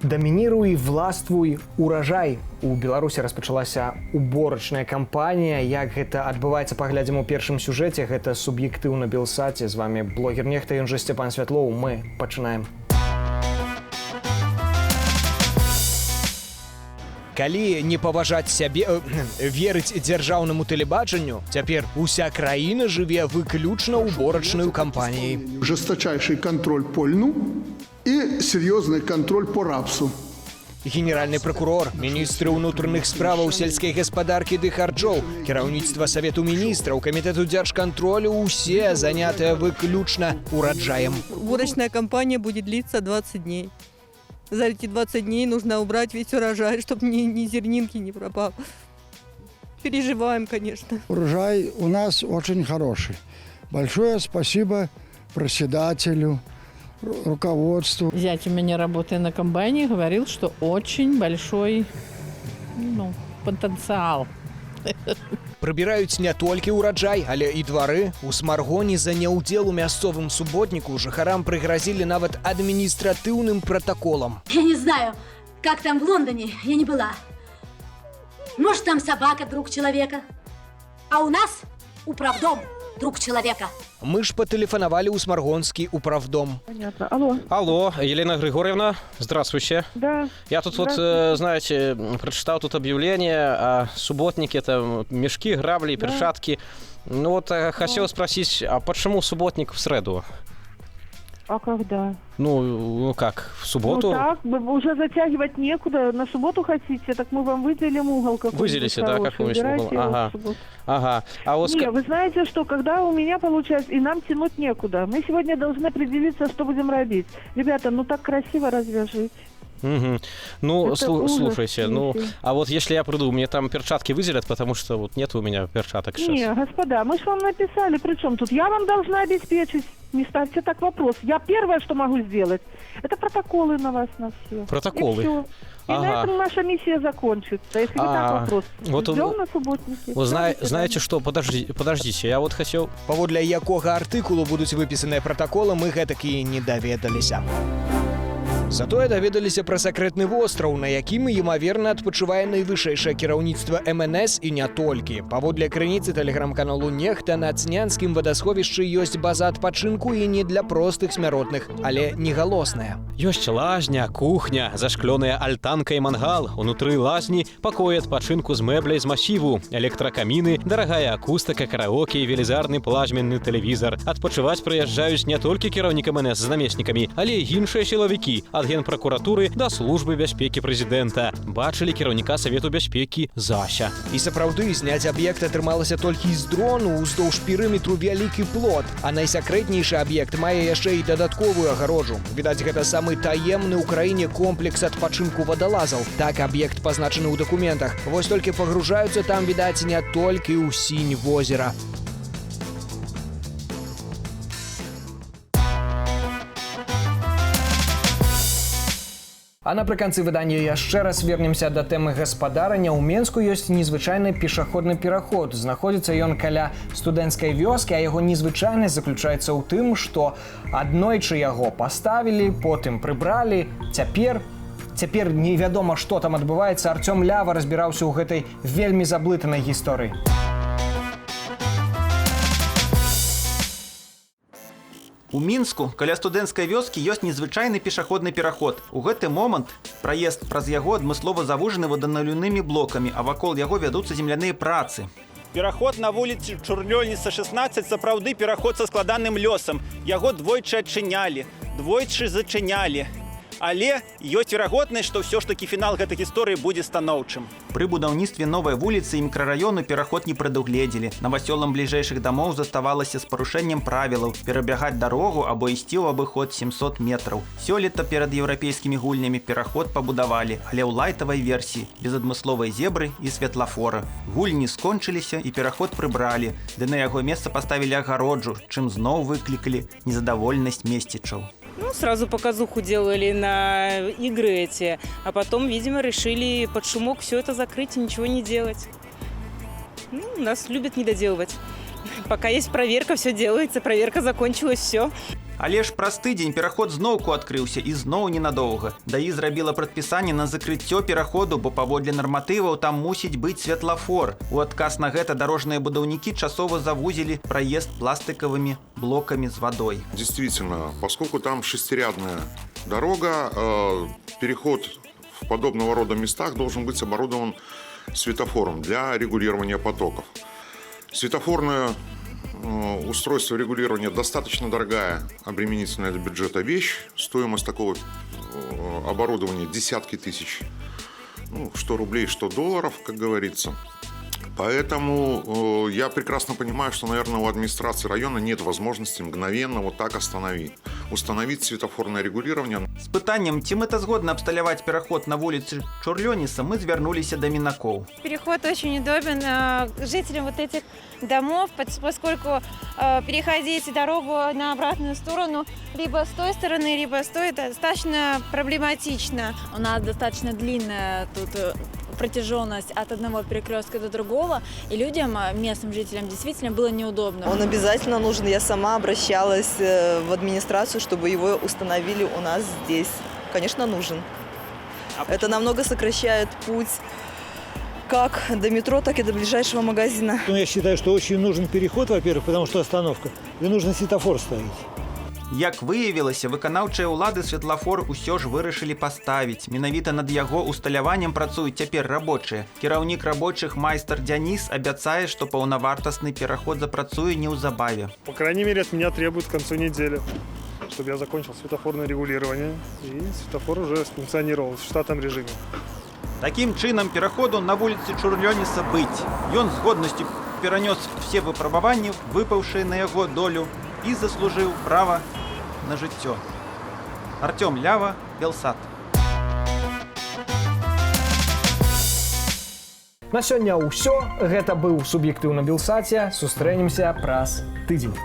Дамініруй, властвуй, уражай. У Беларусі распачалася уборачная кампанія. Як гэта адбываецца, паглядзім у першым сюжэце. Гэта суб'ектыўна Белсаце. З вами блогер Нехта, ён жа Сцяпан Святлоў. Мы пачынаем. Калі не паважаць сябе, верыць дзяржаўнаму тэлебачанню, цяпер уся краіна жыве выключна уборачнаю кампаніяй. Жесточайший контроль по льну и серьезный контроль по рапсу. Генеральны прокурор, міністры ўнутраных справаў сельскай гаспадаркі ды харчоў, кіраўніцтва Савету міністраў, камітэту дзяржкантролю – усе занятыя выключна ураджаем. Уборочная кампания будет длиться 20 дней. За эти 20 дней нужно убрать весь урожай, чтобы ни зернинки не пропал. Переживаем, конечно. Урожай у нас очень хороший. Большое спасибо председателю, руководству. Зять у меня, работая на комбайне, говорил, что очень большой потенциал. Прыбіраюць не толькі ўраджай, але і двары. У Смаргоне за няўдзел у мясцовым суботніку жыхарам прыгразілі нават адміністратыўным протоколом. Я не знаю, как там в Лондоне, я не была. Может, там собака, друг человека. А у нас управдом, друг человека. Мы ж патэлефанавалі ў Смаргонскі управдом. Понятно. Алло. Алло, Елена Григорьевна, здравствуйте. Да. Я тут вот, знаете, прочитал тут объявление о субботнике, это мешки, грабли, перчатки. Ну вот хотел спросить, а почему субботник в среду? А когда? Ну как, в субботу? Ну так, уже затягивать некуда. На субботу хотите, так мы вам выделим угол какой-нибудь. Выделите, да, какой-нибудь угол. Ага. Ага. А вот не, вы знаете, что когда у меня получается, и нам тянуть некуда. Мы сегодня должны определиться, что будем робить. Ребята, ну так красиво разве жить? Угу. Ну, слушайте, ужас, ну, а вот если я приду, мне там перчатки выделят, потому что вот нет у меня перчаток сейчас. Не, господа, мы же вам написали, причем тут я вам должна обеспечить. Не ставьте так вопрос. Я первое, что могу сделать, это протоколы на вас на все. Протоколы? И все. И на этом наша миссия закончится. Если вы так вопрос. Вот ждем на субботнике. Вот знаете что, подождите, я вот хотел... Паводле якога артыкулу будуць выпісаныя протоколы, мы гэтак і не даведаліся. Затое даведаліся пра сакрэтны востраў, на якім, імаверна, адпачывае найвышэйшае кіраўніцтва МНС і не толькі. Паводле крыніцы тэлеграм-каналу Нехта, на Цнянскім вадасховішчы ёсць база адпачынку і не для простых смяротных, але не галосная. Ёсць лазня, кухня, зашклёная альтанка і мангал. Унутры лазні пакоі адпачынку з мэбляй з масіву, электракаміны, дарагая акустыка, караоке і велізарны плазменны тэлевізар. Адпачываць прыязджаюць не толькі кіраўнік МНС з намеснікамі, але і іншыя сілавікі, ад генпракуратуры да службы бяспекі прэзідэнта. Бачылі кіраўніка Савету бяспекі Зася. І сапраўды, зняць аб'ект атрымалася толькі з дрону, уздоўж перыметру вялікі плот, а найсакрэтнейшы аб'ект мае яшчэ і дадатковую агароджу. Відаць, гэта самы таемны ў краіне комплекс адпачынку вадалазаў. Так аб'ект пазначаны ў дакументах. Вось толькі пагружаюцца там, відаць, не толькі ў сінь возера. А напрыканцы выдання яшчэ раз вернемся да тэмы гаспадарання. У Менску ёсць незвычайны пешаходны пераход. Знаходзіцца ён каля студэнцкай вёскі, а яго незвычайнасць заключаецца ў тым, што аднойчы яго паставілі, потым прыбралі. Цяпер невядома, што там адбываецца. Артём Лява разбіраўся ў гэтай вельмі заблытанай гісторыі. У Мінску каля студэнцкай вёскі ёсць незвычайны пешаходны пераход. У гэты момант праезд праз яго адмыслова завужаны ваданаліўнымі блокамі, а вакол яго вядуцца земляныя працы. Пераход на вуліцы Чурнёльніца 16 сапраўды пераход са складаным лёсам. Яго двойчы адчынялі, двойчы зачынялі. Але ёсць верагоднасць, што ўсё ж такі фінал гэтай гісторыі будзе станоўчым. Пры будаўніцтве новай вуліцы і мікрараёну пераход не прадугледзелі. Навасёлам бліжэйшых дамоў заставалася з парушэннем правілаў перабягаць дарогу або ісці ў абыход 700 метраў. Сёлета перад еўрапейскімі гульнямі пераход пабудавалі, але ў лайтавай версіі, без адмысловай зебры і светлафора. Гульні скончыліся і пераход прыбралі, ды на яго месца паставілі агароджу, чым зноў выклікалі незадаволенасць месцічаў. Ну, сразу показуху делали на игры эти, а потом, видимо, решили под шумок все это закрыть и ничего не делать. Ну, нас любят недоделывать. Пока есть проверка, все делается, проверка закончилась, все. Але ж праз тыдзень пераход зноўку адкрыўся і зноў ненадоўга. ДАІ зрабіла прадпісанне на закрыццё пераходу, бо паводле нарматываў там мусіць быць светлафор. У адказ на гэта дарожныя будаўнікі часова завузілі праезд пластиковыми блоками с водой. Действительно, поскольку там шестирядная дорога, переход в подобного рода местах должен быть оборудован светофором для регулирования потоков. Светофорное устройство регулирования достаточно дорогая, обременительная для бюджета вещь. Стоимость такого оборудования десятки тысяч, что рублей, что долларов, как говорится. Поэтому я прекрасно понимаю, что, наверное, у администрации района нет возможности мгновенно вот так установить светофорное регулирование. С пытанием, ці мэтазгодна абсталяваць пераход на вуліцы Чурлёніса, мы звярнуліся да Мінакоў. Переход очень удобен жителям вот этих домов, поскольку переходить дорогу на обратную сторону либо с той стороны, либо с той, достаточно проблематично. У нас достаточно длинная тут протяженность от одного перекрестка до другого, и людям, местным жителям, действительно было неудобно. Он обязательно нужен. Я сама обращалась в администрацию, чтобы его установили у нас здесь. Конечно, нужен. Это намного сокращает путь как до метро, так и до ближайшего магазина. Я считаю, что очень нужен переход, во-первых, потому что остановка, и нужно светофор ставить. Як выявілася, выканаўчыя ўлады светлафор усё ж вырашылі паставіць. Менавіта над яго усталяваннем працуюць цяпер рабочыя. Кіраўнік рабочых майстар Дзяніс абяцае, што паўнавартасны пераход запрацуе неўзабаве. По крайней мере, от меня требуют к концу недели, чтобы я закончил светофорное регулирование, и светофор уже функционировал в штатном режиме. Такім чынам пераходу на вуліцы Чурлёніса быць. Ён з годнасцю перанёс все выпрабаванні, выпаўшыя на яго долю, і заслужыў права на жыццё. Артём Лява, Белсат. На сёння ўсё. Гэта быў суб'ектыў на Белсаце. Сустрэнемся праз тыдзень.